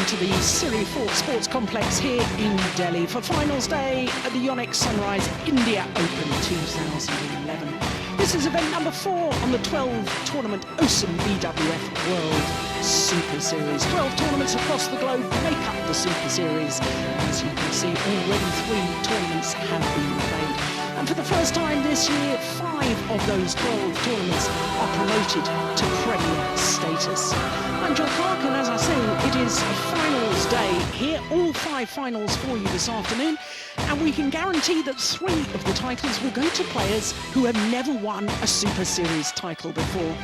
to the Siri Sports Complex here in Delhi for finals day at the Yonex Sunrise India Open 2011. This is event number 4 on the 12-tournament OSIM BWF World Super Series. 12 tournaments across the globe make up the Super Series. As you can see, already 3 tournaments have been played. And for the first time this year, 5 of those 12 tournaments are promoted to Premier status. I'm John Clark, and as I say, it is finals day here. All 5 finals for you this afternoon, and we can guarantee that 3 of the titles will go to players who have never won a Super Series title before.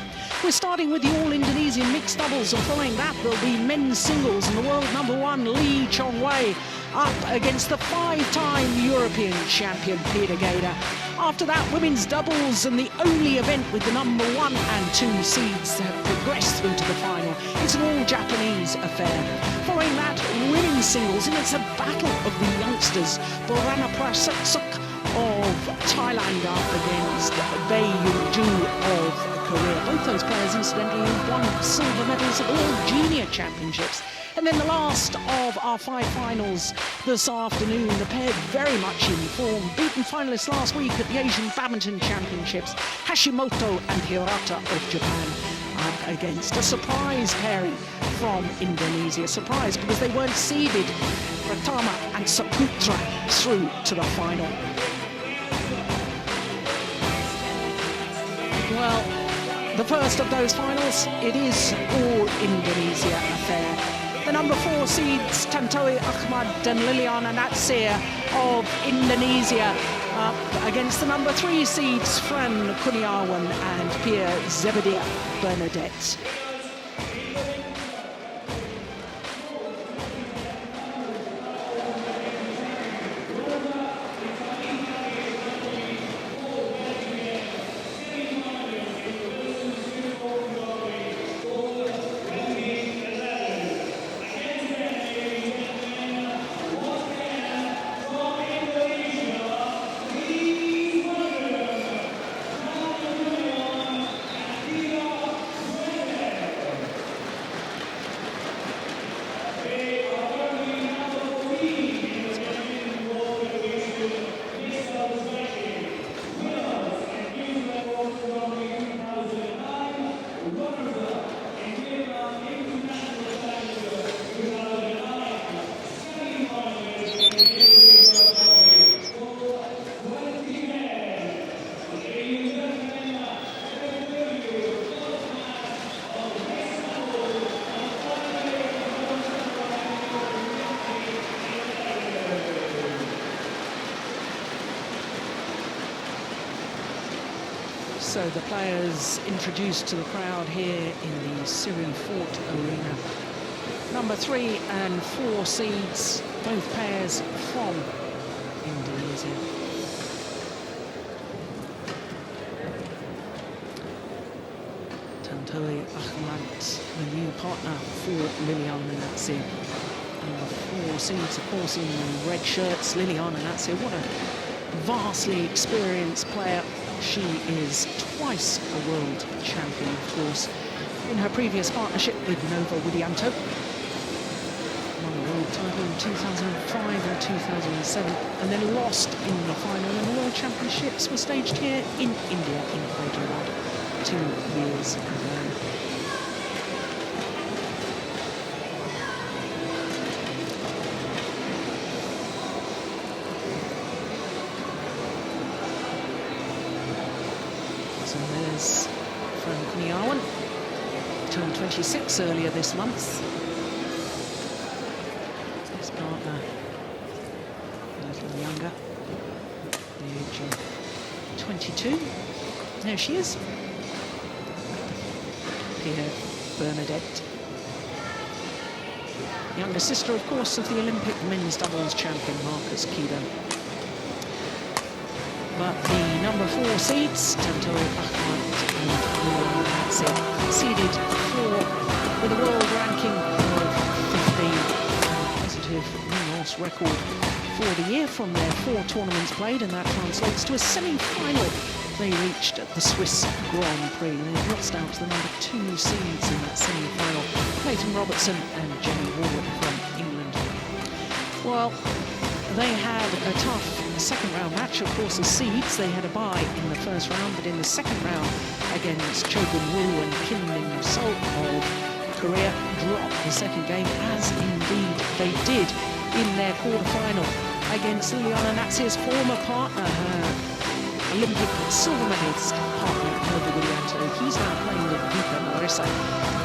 We're starting with the all-Indonesian mixed doubles, and following that there'll be men's singles and the world #1 Lee Chong-wei up against the 5-time European champion Peter Gader. After that, women's doubles, and the only event with the #1 and 2 seeds that have progressed through to the final. It's an all-Japanese affair. Following that, women's singles, and it's a battle of the youngsters. Borana Prasatsuk of Thailand up against Bae Yoon-ju of Korea. Both those players, incidentally, have won silver medals at the World Junior Championships. And then the last of our 5 finals this afternoon, the pair very much in form. Beaten finalists last week at the Asian Badminton Championships, Hashimoto and Hirata of Japan, up against a surprise pairing from Indonesia. Surprise because they weren't seeded, Pratama and Saputra, through to the final. Well, the first of those finals, it is all Indonesia affair. The #4 seeds, Tantowi, Ahmad and Liliyana Natsir of Indonesia, up against the #3 seeds, Fran, F.Kurniawan and Zebadiah, Bernadeth. So the players introduced to the crowd here in the Siri Fort Arena. #3 and 4 seeds, both pairs from Indonesia. Tantowi Ahmad, the new partner for Liliyana Natsir. #4 seeds, of course, in the red shirts, Liliyana Natsir. What a vastly experienced player. She is twice a world champion, of course, in her previous partnership with Nova Widianto. Won the world title in 2005 and 2007, and then lost in the final when the World Championships were staged here in India, in Hyderabad, 2 years ago. So there's F.Kurniawan, turned 26 earlier this month. His partner, a little younger, the age of 22. There she is, here, Bernadeth. Younger sister, of course, of the Olympic men's doubles champion, Marcus Kido. But the #4 seeds, Tantowi Ahmad and Liliyana Natsir, seeded 4 with a world ranking of 15. A positive win-loss record for the year from their 4 tournaments played, and that translates to a semi-final they reached the Swiss Grand Prix. They lost out to the number 2 seeds in that semi-final, Nathan Robertson and Jenny Ward from England. Well, they had a tough second round match, of course, as seeds. They had a bye in the first round, but in the second round against Chogun Woo and Kim Min-Sol of Korea, dropped the second game, as indeed they did in their quarter-final against Liliyana, Natsir's former partner, her Olympic silver medalist partner, Nova Widianto. He's now playing with Vika Marissa.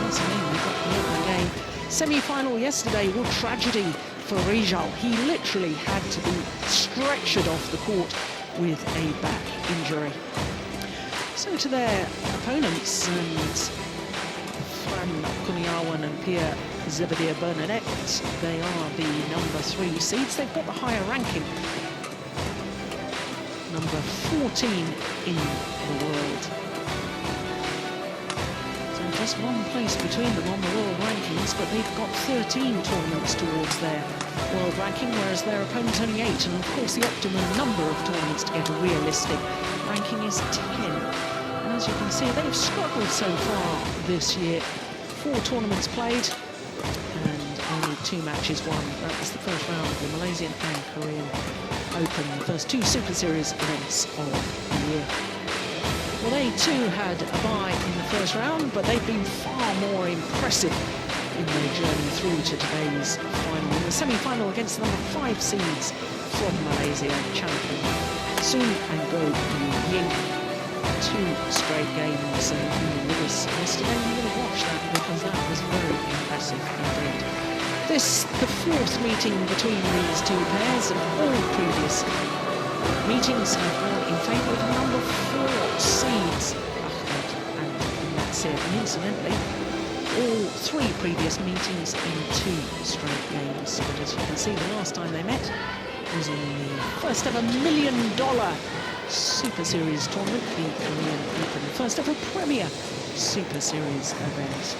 Once again, we got the opening game. Semi-final yesterday, what tragedy for Rijal. He literally had to be stretchered off the court with a back injury. So to their opponents, and F.Kurniawan and Pia Zebadiah Bernadeth, they are the number 3 seeds. They've got the higher ranking, number 14 in the world. So just one place between them on the world rankings, but they've got 13 tournaments towards their world ranking, whereas their opponents only 8. And of course, the optimum number of tournaments to get a realistic ranking is 10. And as you can see, they've struggled so far this year. 4 tournaments played and only 2 matches won. That was the first round of the Malaysian and Korean Open, the first 2 Super Series events of the year. Well, they too had a bye in the first round, but they've been far more impressive in their journey through to today's final. In the semi-final against the number 5 seeds from Malaysia, champion Soon and Go Ying. 2 straight games, and you were with us yesterday. You're going to watch that because that was very impressive indeed. This, the 4th meeting between these 2 pairs, and all previous meetings have gone in favour of number 4 seeds, Ahmad and Natsir. And incidentally, all 3 previous meetings in 2 straight games. But as you can see, the last time they met was in the first ever $1 million Super Series tournament, the Korean Open, the first ever Premier Super Series event.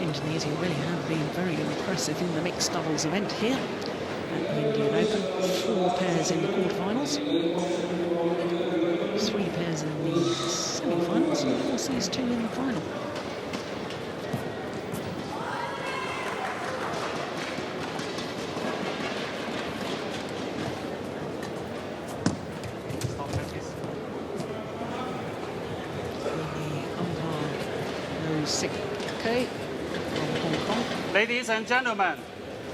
Indonesia really have been very impressive in the mixed doubles event here at the Indian Open. 4 pairs in the quarterfinals, 3 pairs in the semi-finals, and of course these 2 in the final. Ladies and gentlemen,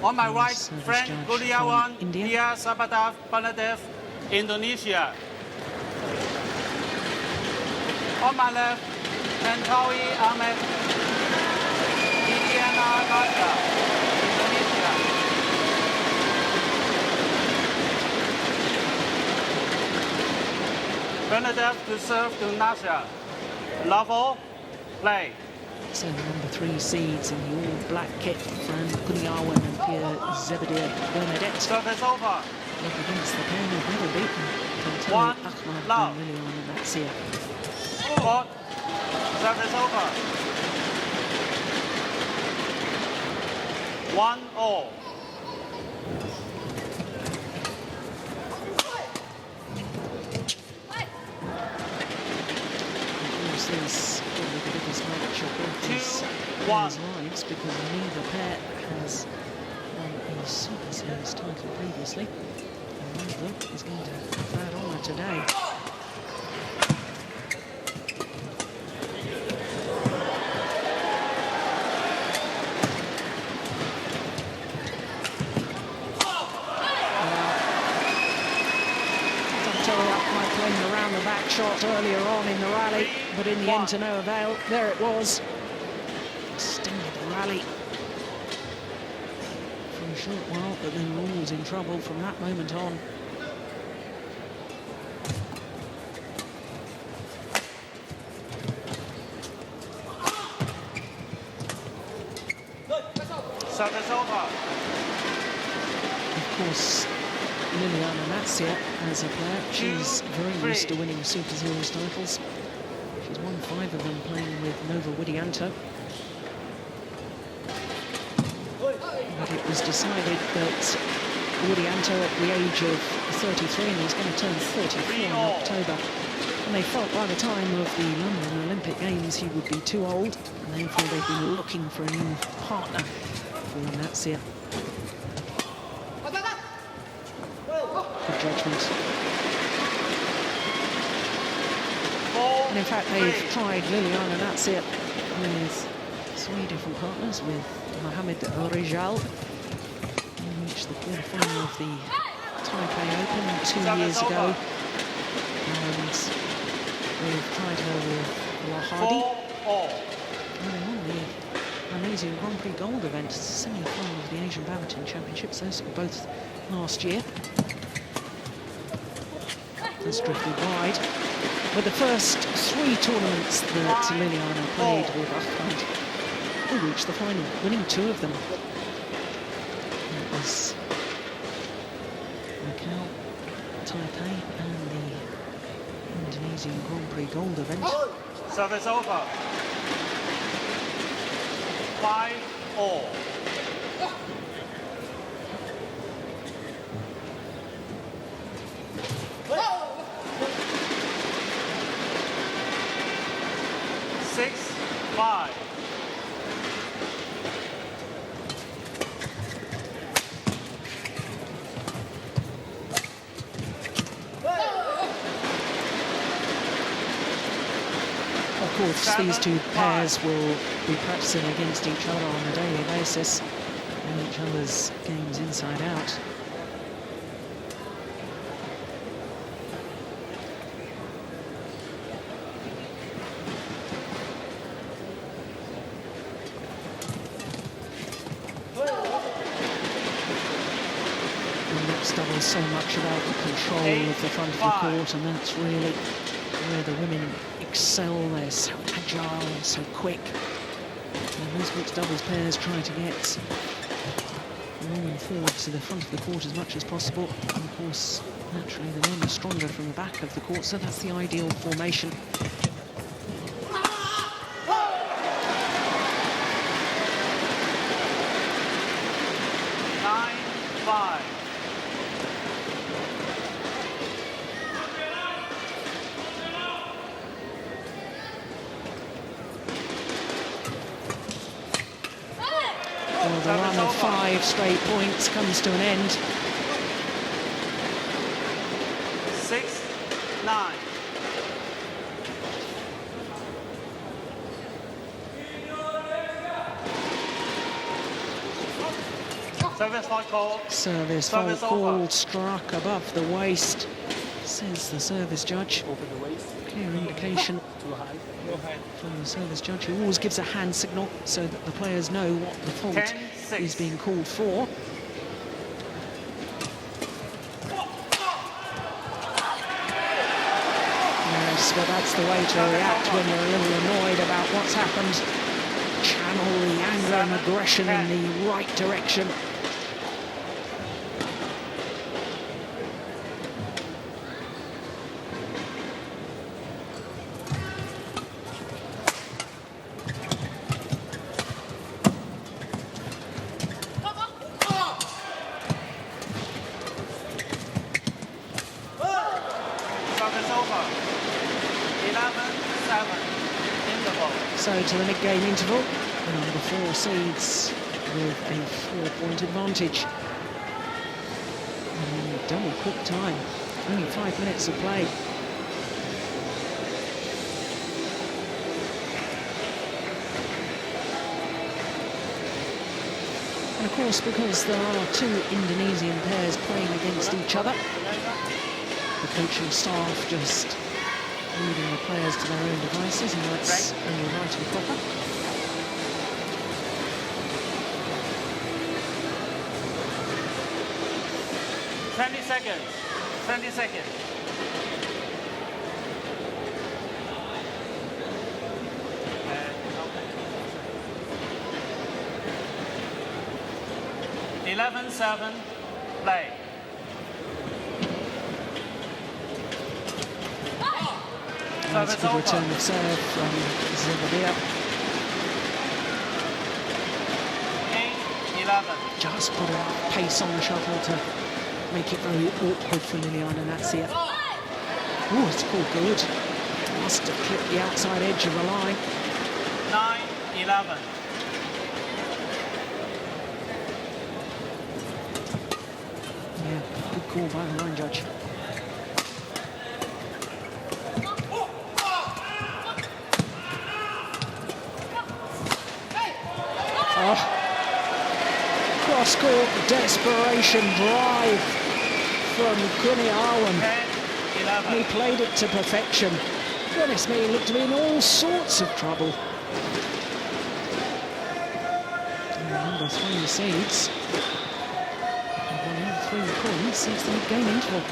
on my right, Fran, F.Kurniawan, Pia Zebadiah, Bernadeth, Indonesia. On my left, Tantowi, Ahmad, Liliyana, Indonesia. Bernadeth to serve to Natsir. Level, play. So the number 3 seeds in the all-black kit, Fran, F.Kurniawan and Pia Zebadiah Bernadeth. Service over. Up against the pair who've never beaten Tantowi, Ahmad and Liliyana Natsir. Court. Service over. 1-all. This probably the biggest match of both these lives, because neither pair has won a Super Series title previously, and one of them is going to have that honour today. Playing around the back shot earlier on in the rally, but in the end to no avail. There it was. Extended the rally for a short while, but then Raw was in trouble from that moment on. Service over. Of course, Liliyana Natsir, as a player, she's very used to winning Super Series titles. She's won 5 of them playing with Nova Widianto. And it was decided that Audianto at the age of 33, and he's going to turn 34 in October. And they felt by the time of the London Olympic Games he would be too old, and therefore they've been looking for a new partner for Natsir. Good judgment. And in fact, they've tried Liliyana Natsir with 3 different partners, with Mohamed Rijal, who reached the quarterfinal of the Taipei Open 2 years ago. And we've tried her with Lahadi. And on the Malaysian Grand Prix Gold event, semi-final of the Asian Badminton Championships, those were both last year. That's drifted wide. But the first 3 tournaments that Liliyana played with Ahmad, they reached the final, winning 2 of them. It was Macau, Taipei, and the Indonesian Grand Prix Gold event. Service over. 5-all. Of course, these 2 pairs will be practicing against each other on a daily basis, and each other's games inside out. And mixed double so much about the control of the front of the court, and that's really where the women excel. They're so agile, so quick. And those mixed doubles pairs try to get long and forward to the front of the court as much as possible. And of course, naturally, the men are stronger from the back of the court, so that's the ideal formation. Well, the run of 5 straight points comes to an end. 6-9. Service fault call. Service fault called, struck above the waist, says the service judge. Over the waist. Clear indication Too high. No high. from the service judge, who always gives a hand signal so that the players know what the fault is being called for. Yes, but that's the way to react when you're a little annoyed about what's happened. Channel the anger and aggression in the right direction. So to the mid-game interval, number 4 seeds with a 4-point advantage. And double quick time, only 5 minutes of play. And of course, because there are 2 Indonesian pairs playing against each other, the coaching staff just leading the players to their own devices, and that's only right and proper. Twenty seconds. 20 seconds. And 11-7, play. That's a good return of serve from Zebadiah. 8-11. just put a pace on the shuttle to make it very awkward for Liliyana Natsir. Oh, it's called good. Must have clipped the outside edge of the line. 9-11. Yeah, good call by the line judge. Oh. Cross-court desperation drive from F.Kurniawan. He played it to perfection. Goodness me, he looked to be in all sorts of trouble. And number 3 seeds. 1 3 points since the game interval.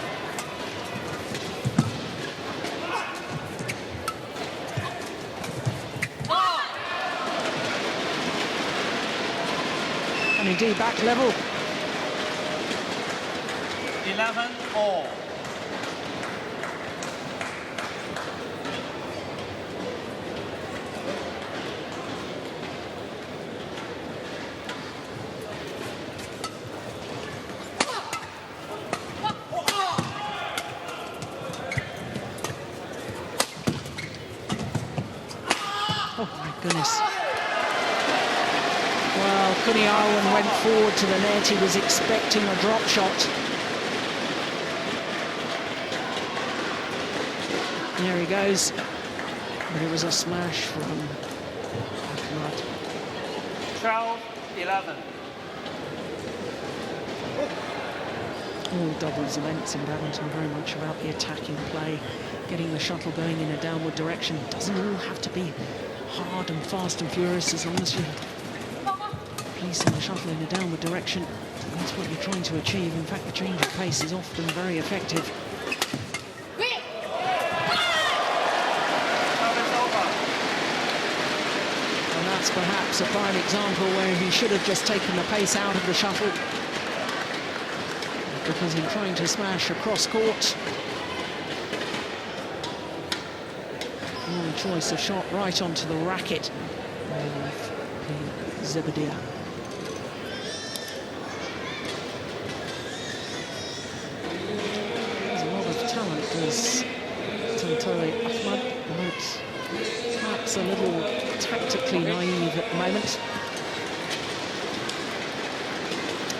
And indeed, back level. 11-all. Oh my goodness. Well, F.Kurniawan went forward to the net. He was expecting a drop shot. There he goes. But it was a smash from Ahmad. 12-11. All doubles events in badminton, very much about the attacking play, getting the shuttle going in a downward direction. Doesn't all have to be hard and fast and furious, as long as you're placing the shuttle in a downward direction. That's what you're trying to achieve. In fact, the change of pace is often very effective. And that's perhaps a prime example where he should have just taken the pace out of the shuttle, because in trying to smash across court, only choice of shot right onto the racket of Zebadiah. There's a lot of talent, does Tantowi. Ahmad, but perhaps a little tactically naive at the moment.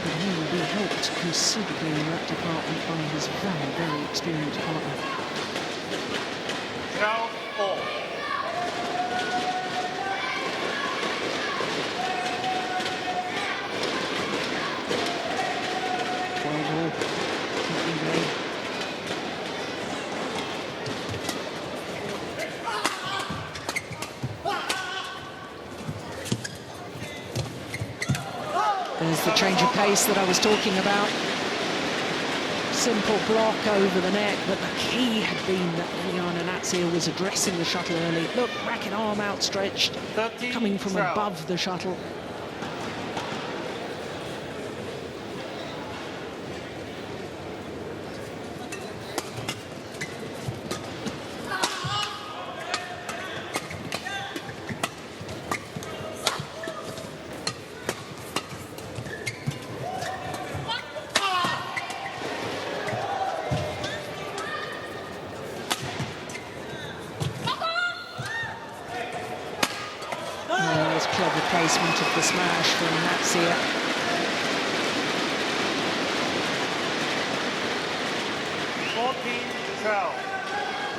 But he will be helped considerably in that department by his very, very experienced partner. 12-all. There's the change of pace that I was talking about. Simple block over the net, but the key had been that Liliyana Natsir was addressing the shuttle early. Look, racket arm outstretched, coming from above the shuttle. Clever placement of the smash from Natsir.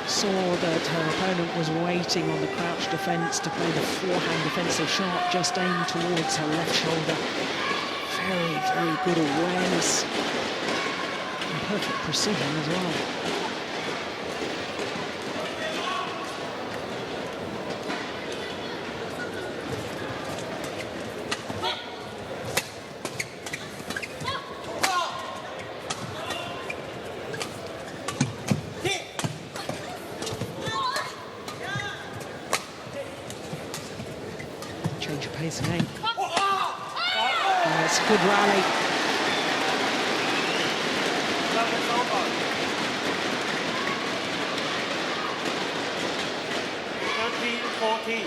Saw that her opponent was waiting on the crouch defence to play the forehand defensive shot, just aimed towards her left shoulder. Very, very good awareness. And perfect precision as well. Change of pace again. It's a good rally. 13-14.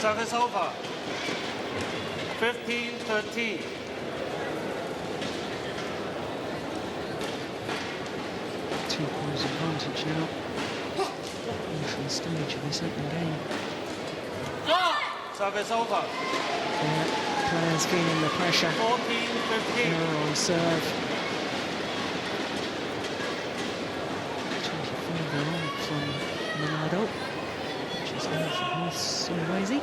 Service over. 15-13. 2 points advantage now. Crucial stage of this open game. Service over. Yeah, players feeling the pressure. 14-15. Error on serve. 25 on from Ronaldo, which is now for Sulawesi.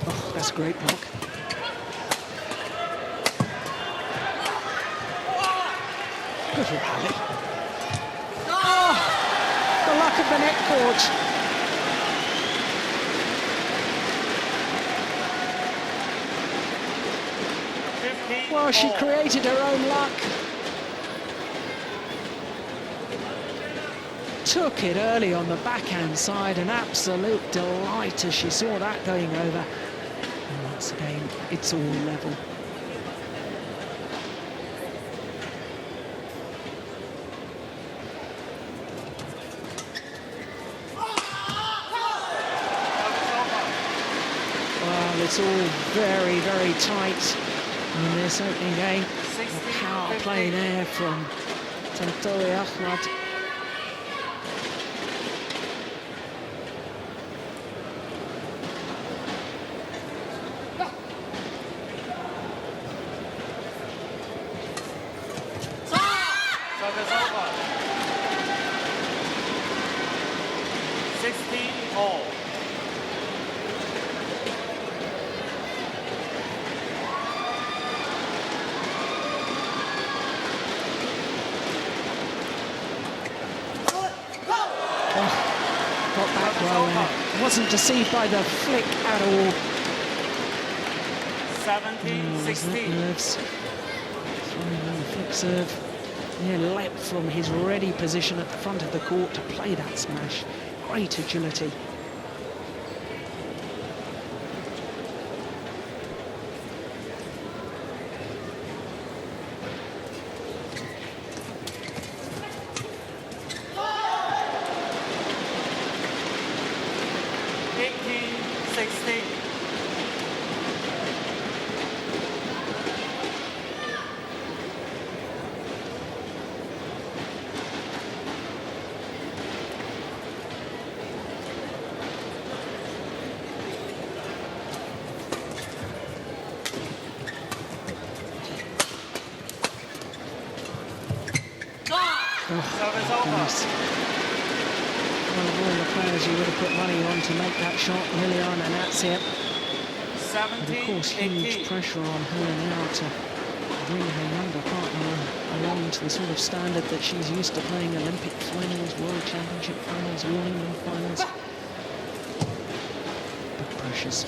Oh, that's a great block. Good rally. Oh, the luck of the net court. Well, she created her own luck. Took it early on the backhand side, an absolute delight as she saw that going over. And once again, it's all level. Well, it's all very, very tight in this opening game. A power play there from Tantowi Ahmad. Service over. 16-all. Got that well there. Wasn't deceived by the flick at all. 17-16. Nerves. Throwing on the flick serve. Yeah, leapt from his ready position at the front of the court to play that smash. Great agility. Service over. One of all the players you would have put money on to make that shot, Liliyana and Natsir. But of course, huge pressure on her now to bring her younger partner along to the sort of standard that she's used to playing: Olympic finals, World Championship finals, Wimbledon finals. Big pressures.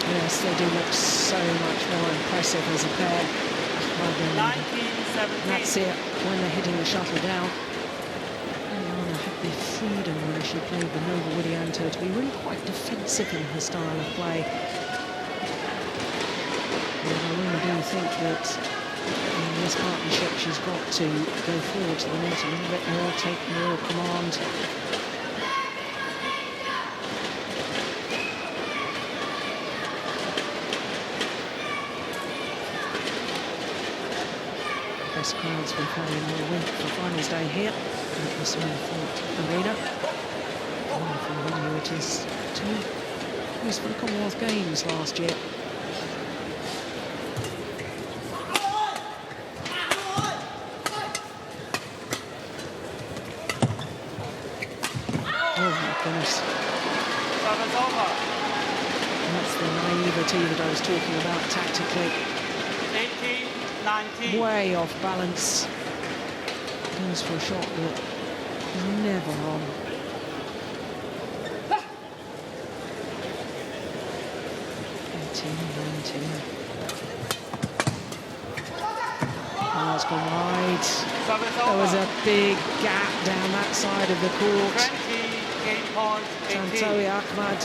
Yes, they do look so much more impressive as a pair. 19-17. Natsir, when they're hitting the shuttle down. Liliyana had the freedom when she played the Nova Widianto to be really quite defensive in her style of play. And I really do think that in this partnership she's got to go forward to the net a little bit more, take more command. Best crowds we've had in the week for finals day here at the Smallfort Arena. Wonderful venue it is too. It was for the Commonwealth Games last year. Oh my goodness. And that's the naivety that I was talking about tactically. 18-19. Way off balance. Goes for a shot that is never on. Oh, it's gone wide. Service There was over. a big gap down that side of the court. 20, game point, 18. Tantowi Ahmad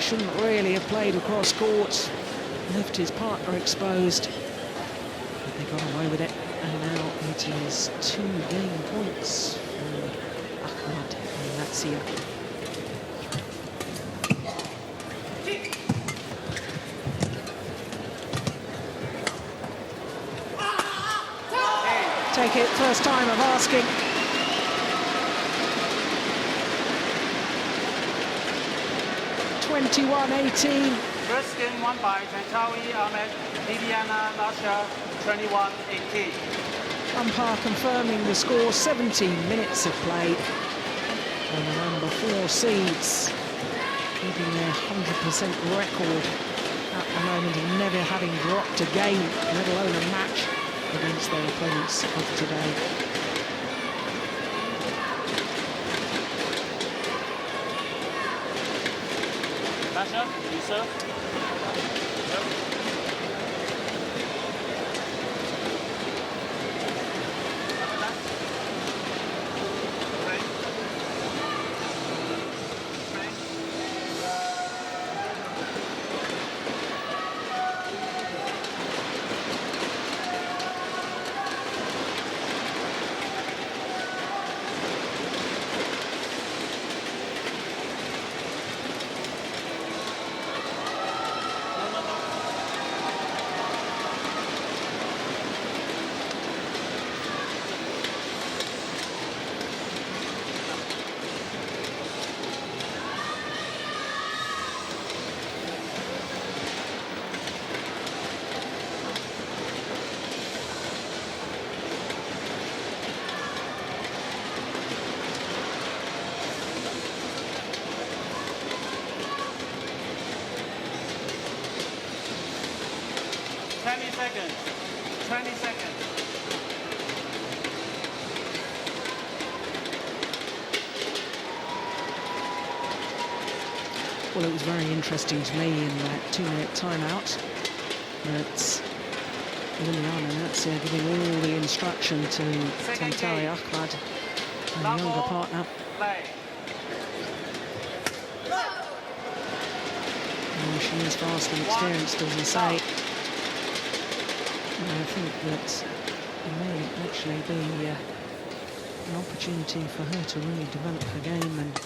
shouldn't really have played across court. Left his partner exposed. But they got away with it. And now it is 2 game points for Ahmad and Natsir. Take it, first time of asking. (21-18). First game won by Tantowi, Ahmad, Liliyana, Natsir, 21-18. Umpire confirming the score, 17 minutes of play. And the number 4 seeds keeping their 100% record at the moment of never having dropped a game, let alone a match, against their opponents of today. Natsir, you serve. Well, it was very interesting to me in that 2-minute timeout that Liliyana and Natsir giving all the instruction to Tantowi Ahmad, and younger partner. Oh, she is fast and experienced, as I say. And I think that it may actually be an opportunity for her to really develop her game and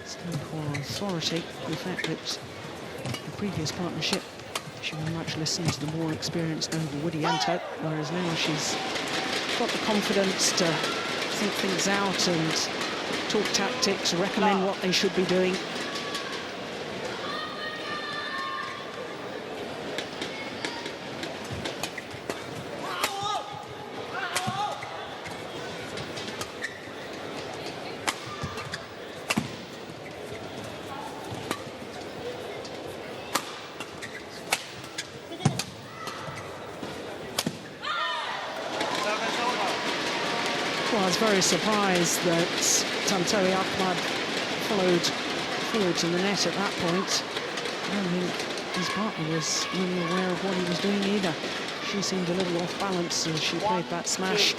stand for authority. The fact that the previous partnership, she very much listened to the more experienced Zebadiah, whereas now she's got the confidence to think things out and talk tactics, recommend what they should be doing. Well, I was very surprised that Tantowi Ahmad followed forward to the net at that point. I don't think his partner was really aware of what he was doing either. She seemed a little off balance as she played that smash.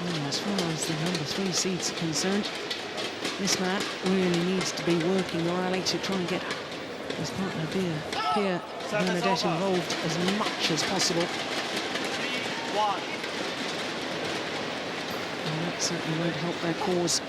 And as far as the number 3 seeds are concerned, this man really needs to be working the rally to try and get his partner here, Bernadeth, involved as much as possible. 3-1. And that certainly won't help their cause.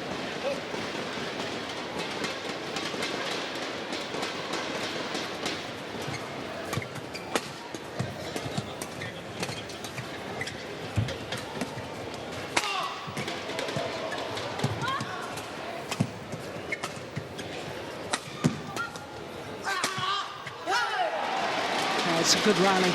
Oh, it's a good rally.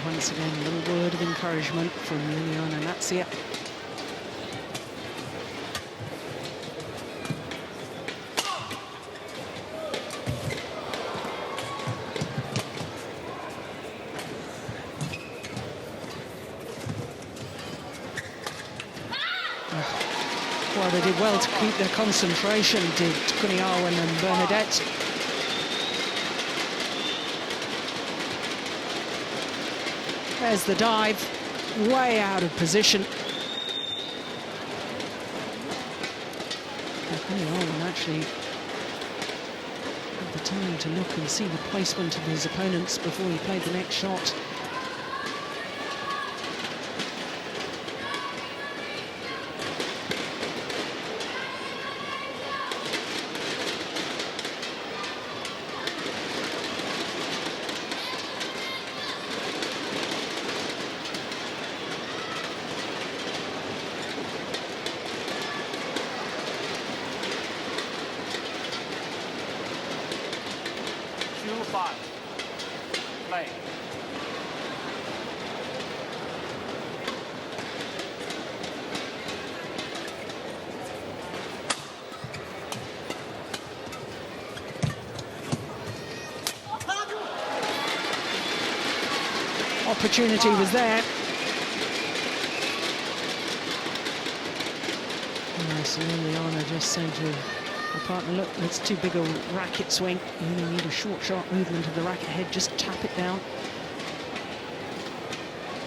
Once again, a little word of encouragement from Liliyana Natsir. Well, they did well to keep their concentration, did F.Kurniawan and Bernadeth. There's the dive, way out of position. F.Kurniawan actually had the time to look and see the placement of his opponents before he played the next shot. Play. Opportunity was there. So Liliyana just said to her partner, look, it's too big a racket swing. You only need a short, sharp movement of the racket head. Just tap it down.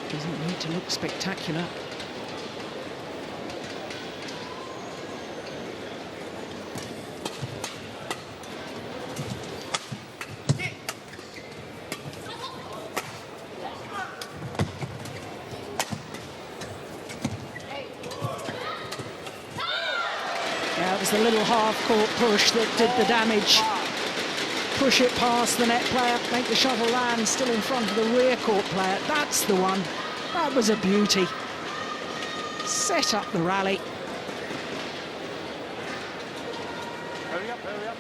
Doesn't need to look spectacular. Yeah, it was the little half-court push that did the damage. Push it past the net player, make the shuttle land still in front of the rear court player. That's the one. That was a beauty. Set up the rally. Hurry up, hurry up.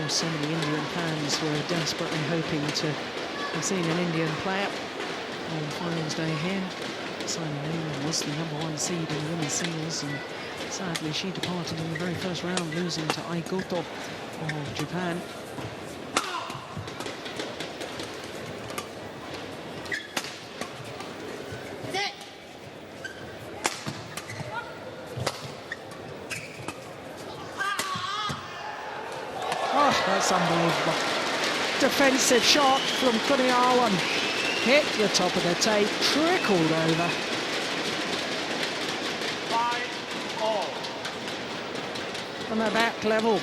So many Indian fans were desperately hoping to have seen an Indian player on finals day here. Simon England was the #1 seed in the women's singles, and sadly she departed in the very first round, losing to Ai Goto of Japan. Oh, that's unbelievable. Defensive shot from F.Kurniawan. Hit the top of the tape, trickled over. 5-all. From the back level.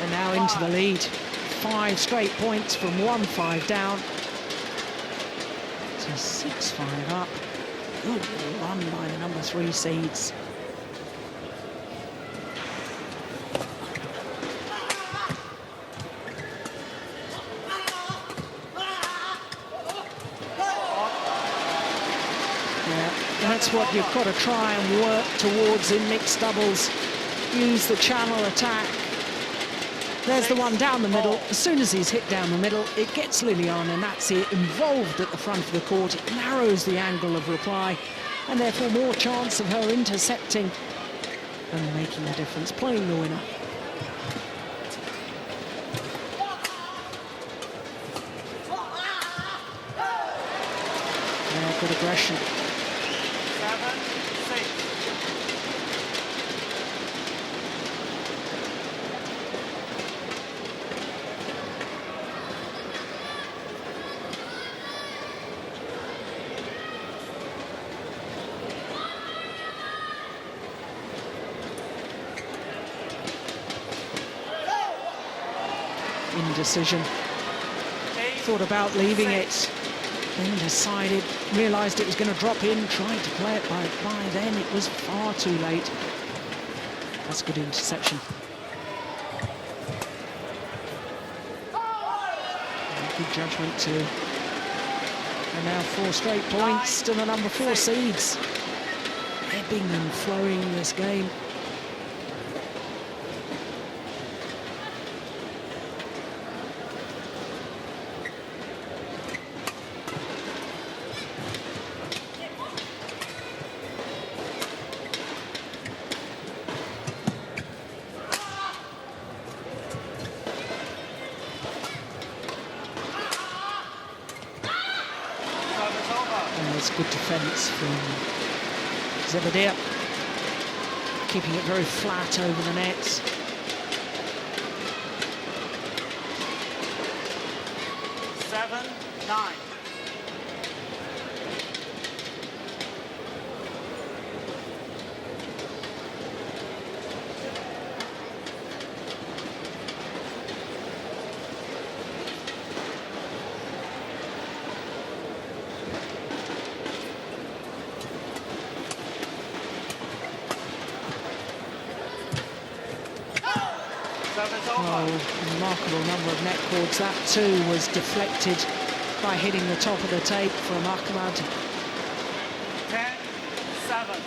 And now into the lead. 5 straight points from 1-5 down to 6-5 up. Good run by the #3 seeds. That's what you've got to try and work towards in mixed doubles. Use the channel attack. There's the one down the middle. As soon as he's hit down the middle, it gets Liliyana Natsir involved at the front of the court. It narrows the angle of reply, and therefore more chance of her intercepting and making a difference, playing the winner. Yeah, good aggression. 7-6. indecision. Thought about leaving it, then decided, realised it was going to drop in, tried to play it, by then it was far too late. That's good interception. Good judgment too. And now 4 straight points to the number 4 seeds. Ebbing and flowing this game. Good defence from Zebadiah, keeping it very flat over the nets. Seven, 9. Remarkable number of net cords. That too was deflected by hitting the top of the tape from Ahmad. 10-7.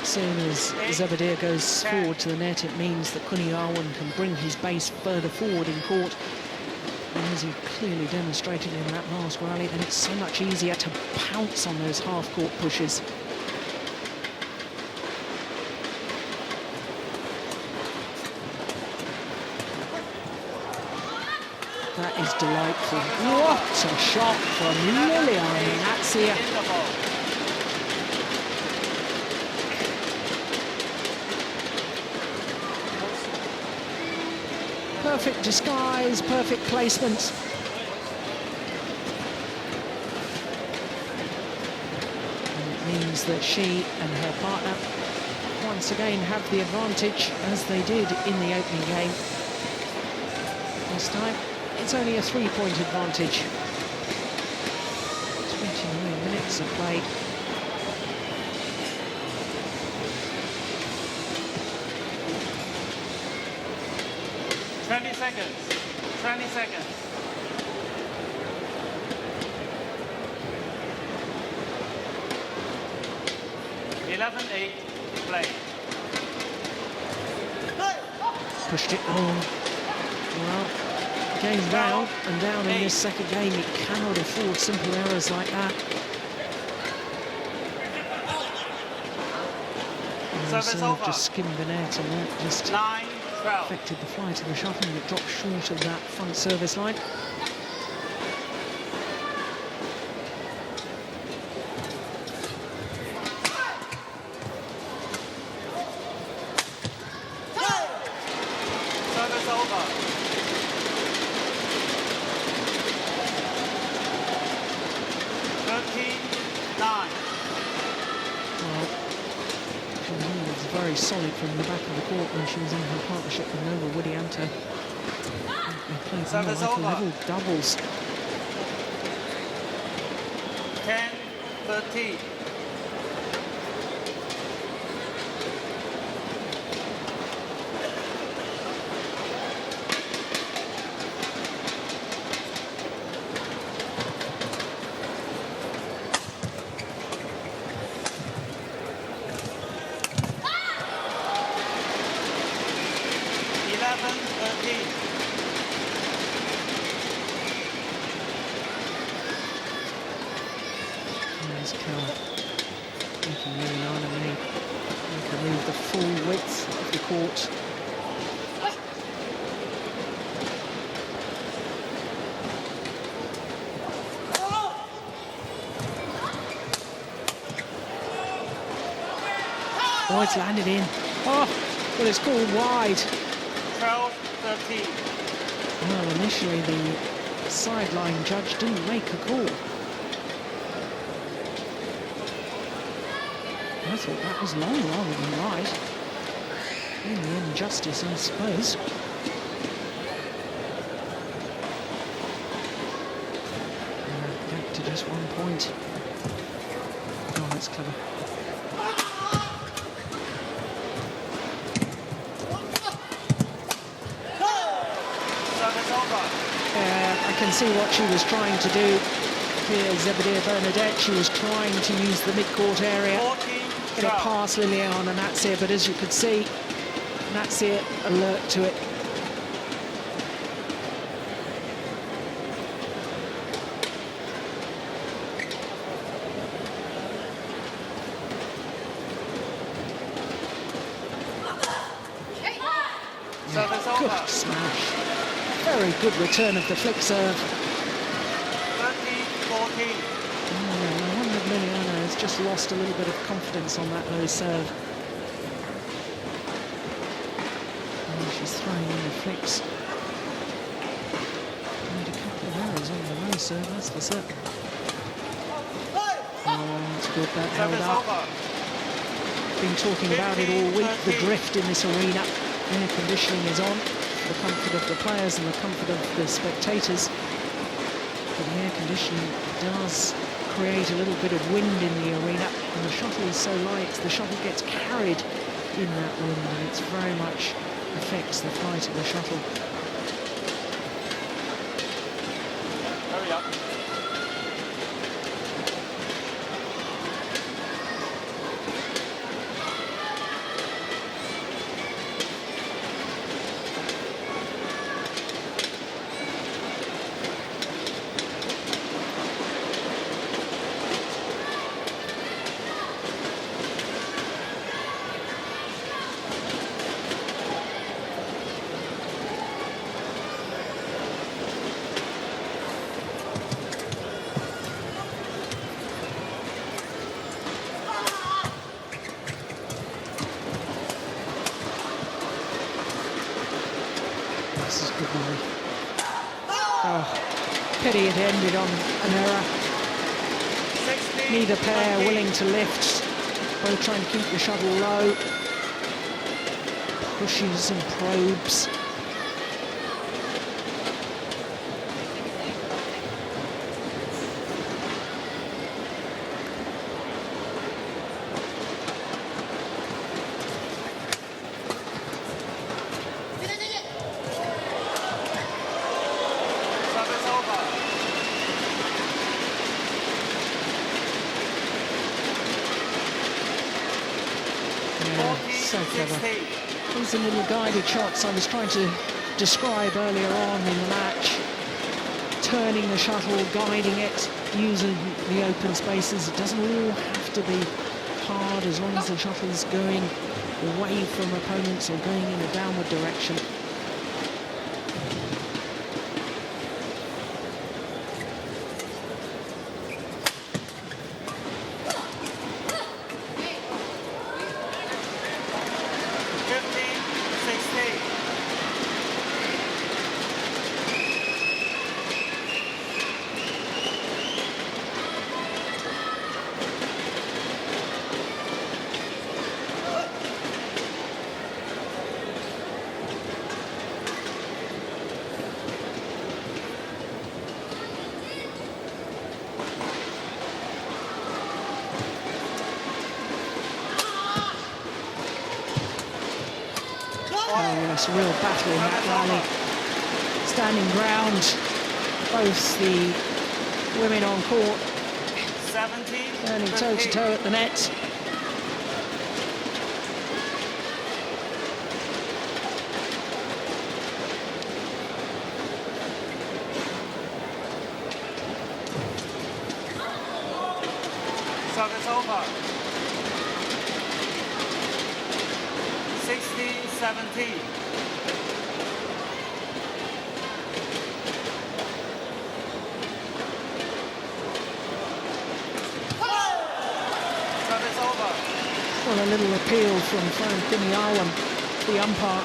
As soon as Zebadiah goes forward to the net, it means that Kurniawan can bring his base further forward in court. And as he clearly demonstrated in that last rally, then it's so much easier to pounce on those half-court pushes. That is delightful. What a shot from Liliyana Natsir. Perfect disguise, perfect placement. And it means that she and her partner once again have the advantage, as they did in the opening game. This time, it's only a 3-point advantage. 29 minutes of play. 20 seconds. 20 seconds. Play. Pushed it on. Well, game's down and down in this second game. It cannot afford simple errors like that. And just skimmed the net, and that just affected the flight of the shuttle, and it dropped short of that front service line. Service over. Very solid from the back of the court when she was in her partnership with Nova Widianto. They played more like level doubles. 10-13. Making Liliyana may move the full width of the court. Oh, it's landed in. Oh! Well, it's called wide. 12-13. Well, initially the sideline judge didn't make a call. I thought that was long rather than wide. In the end, justice, I suppose. Back to just 1 point. Oh, that's clever. I can see what she was trying to do here, Zebadiah Bernadeth. She was trying to use the mid-court area, get it past Liliyana and Natsir, but as you could see, Natsir alert to it. Good smash. Very good return of the flick serve. 13-14. I wonder if Liliyana has just lost a little bit of confidence on that low serve. Oh, she's throwing in the flicks. Made a couple of errors on the low serve, that's for certain. Oh, it's good, that held up. Been talking about it all week, the drift in this arena. Air conditioning is on, for the comfort of the players and the comfort of the spectators. But the air conditioning does create a little bit of wind in the arena, and the shuttle is so light, the shuttle gets carried in that wind, and it very much affects the flight of the shuttle. Hurry up. This is good money. Oh, pity it ended on an error. 16, Neither pair 13. willing to lift. Both trying to keep the shuttle low. Pushes and probes. So clever. These are little guided shots I was trying to describe earlier on in the match. Turning the shuttle, guiding it, using the open spaces. It doesn't all have to be hard as long as the shuttle's going away from opponents or going in a downward direction. Oh yes, a real battle in that rally. Standing ground, both the women on court, 17, turning toe-to-toe at the net. Service over. 16-17. Well, a little appeal from F.Kurniawan the umpire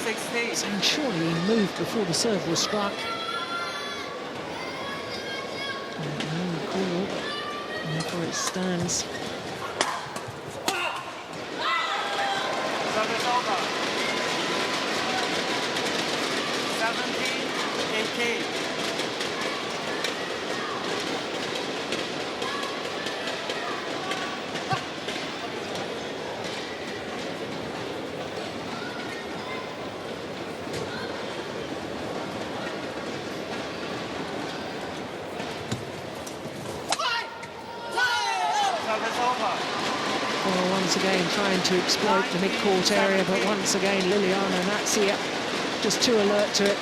18-16. saying surely he moved before the serve was struck. No call, therefore it stands. Service over. 17-18. Well, once again trying to exploit the mid-court area, but once again Liliyana and Natsir just too alert to it.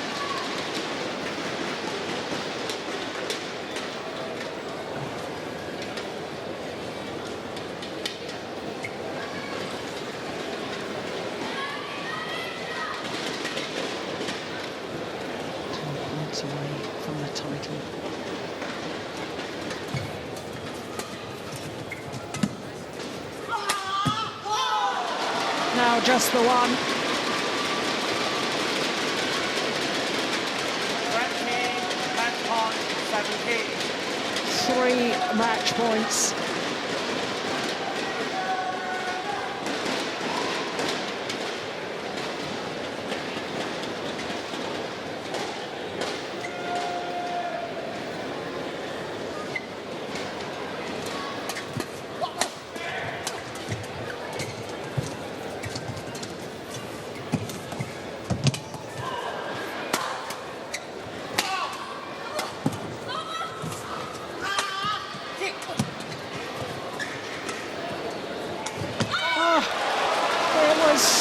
Away from the title. Now just the one. 3 match points.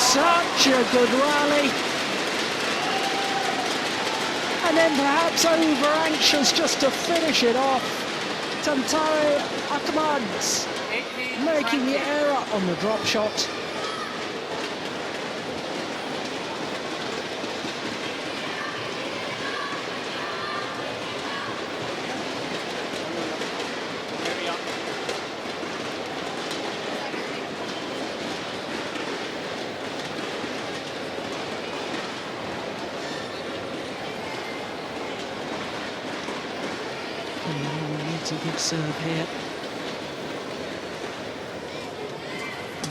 Such a good rally, and then perhaps over anxious just to finish it off. Tantowi Ahmad making the error on the drop shot. Needs a good serve here.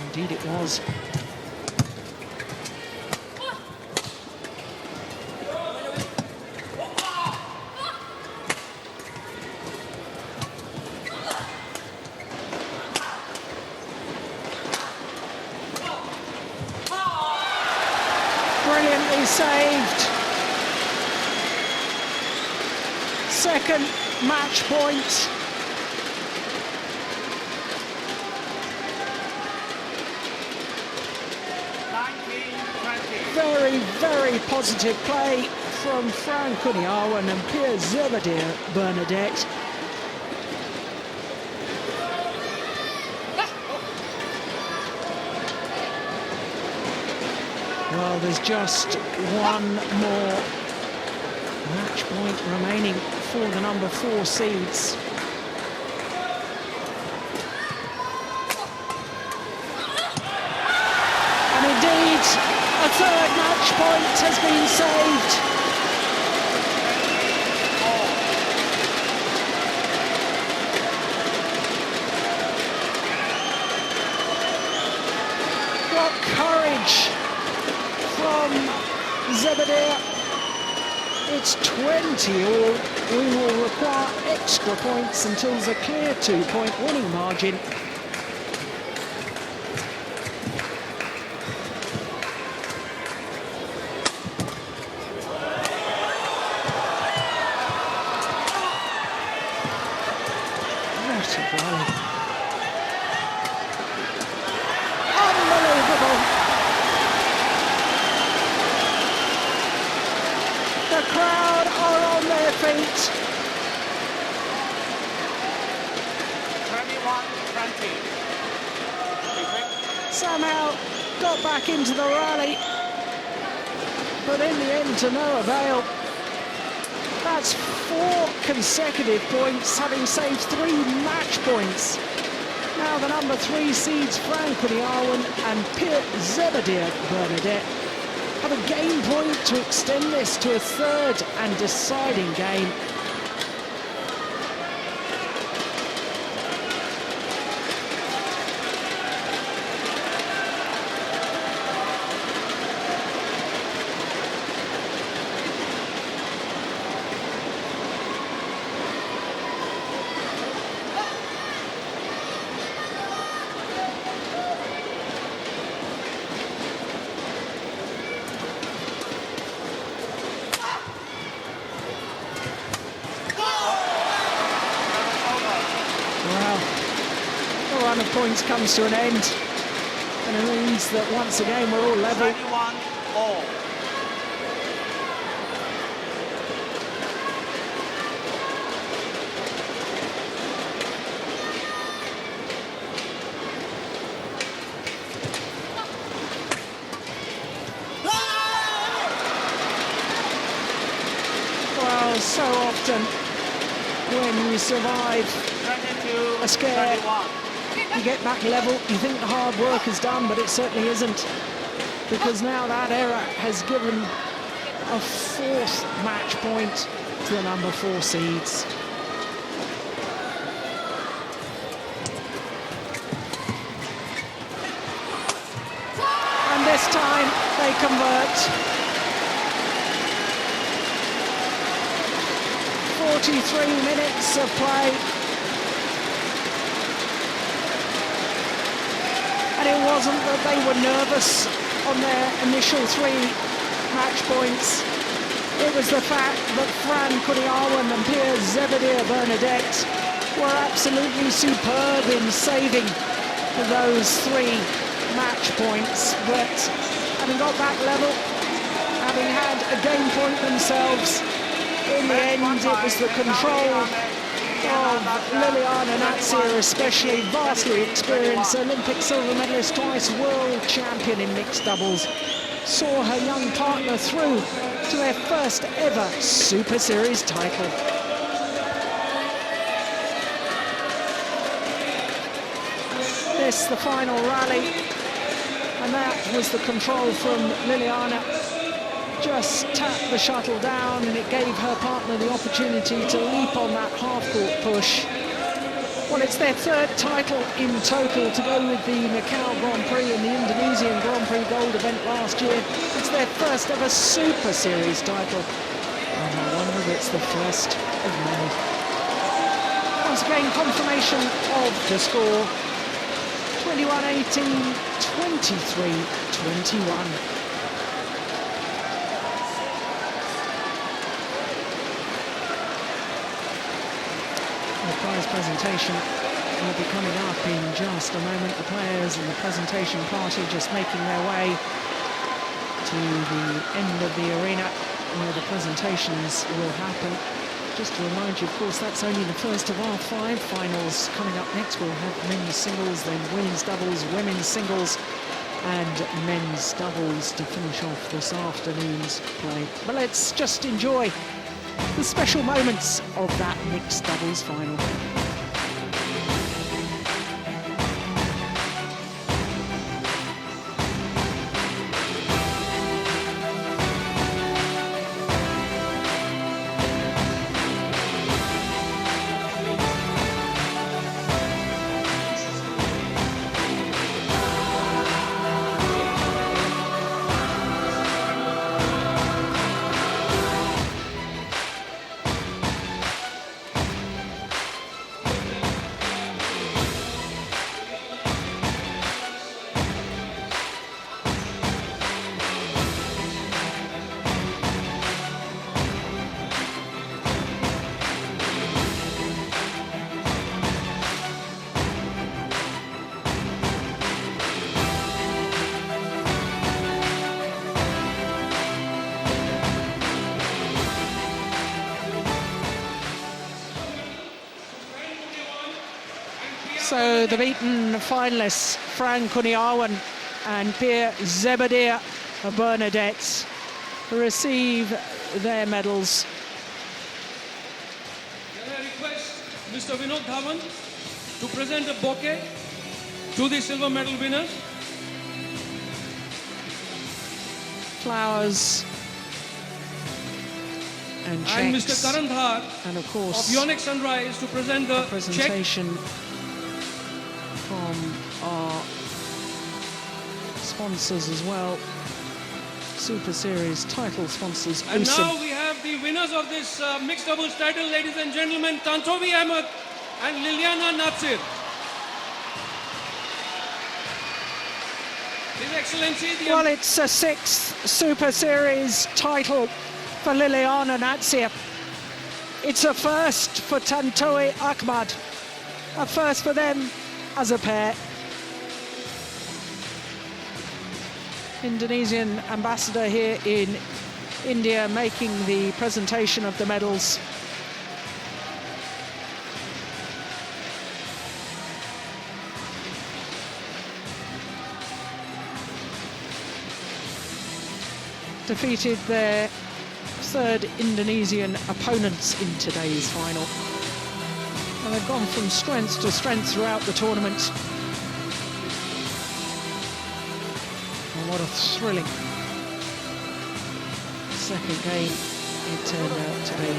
Indeed it was. Brilliantly saved. Second match point. Very, very positive play from F.Kurniawan and Zebadiah Bernadeth. Well, there's just one more match point remaining for the number 4 seeds. And indeed, a third match point has been saved. What courage from Zebadiah. It's 20 all. We will require extra points until there's a clear 2-point winning margin. What a rally. Unbelievable. The crowd are on their feet. 21-20. Somehow got back into the rally, but in the end to no avail. That's 4 consecutive points, having saved 3 match points. Now Now the number 3 seeds, F.Kurniawan and Zebadiah Bernadeth, have a game point to extend this to a third and deciding game. Run of points comes to an end, and it means that once again we're all level. 21-all. Well, so often when you survive a scare, 21. you get back level, you think the hard work is done, but it certainly isn't, because now that error has given a 4th match point to the number 4 seeds. And this time they convert. 43 minutes of play. And it wasn't that they were nervous on their initial 3 match points. It was the fact that F.Kurniawan and Zebadiah Bernadeth were absolutely superb in saving those 3 match points. But having got back level, having had a game point themselves, in the end it was the control of Liliyana Natsir, especially vastly experienced Olympic silver medalist, twice world champion in mixed doubles, saw her young partner through to their first ever Super Series title. This, the final rally, and that was the control from Liliyana. Just tapped the shuttle down, and it gave her partner the opportunity to leap on that half-court push. Well, it's their 3rd title in total, to go with the Macau Grand Prix and the Indonesian Grand Prix Gold event last year. It's their first ever Super Series title, and I wonder if it's the first of many. Once again, confirmation of the score: 21-18, 23-21. The prize presentation will be coming up in just a moment. The players and the presentation party just making their way to the end of the arena where the presentations will happen. Just to remind you, of course, that's only the first of our 5 finals. Coming up next, we'll have men's singles, then women's doubles, women's singles, and men's doubles to finish off this afternoon's play. But let's just enjoy the special moments of that mixed doubles final. So the beaten finalists, F.Kurniawan and Zebadiah Bernadeth, receive their medals. Can I request Mr. Vinod Dhawan to present a bouquet to the silver medal winners. Flowers and checks. And Mr. Karan Dhar and of course of Yonex Sunrise to present the presentation from our sponsors as well. Super Series title sponsors. And Usim. now we have the winners of this mixed doubles title, ladies and gentlemen, Tantowi Ahmad and Liliyana Natsir. His Excellency, the Well, it's a 6th Super Series title for Liliyana Natsir. It's a first for Tantowi Ahmad. A first for them as a pair. Indonesian ambassador here in India making the presentation of the medals. Defeated their third Indonesian opponents in today's final. And they've gone from strength to strength throughout the tournament. And what a thrilling second game it turned out to be.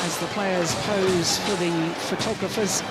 As the players pose for the photographers,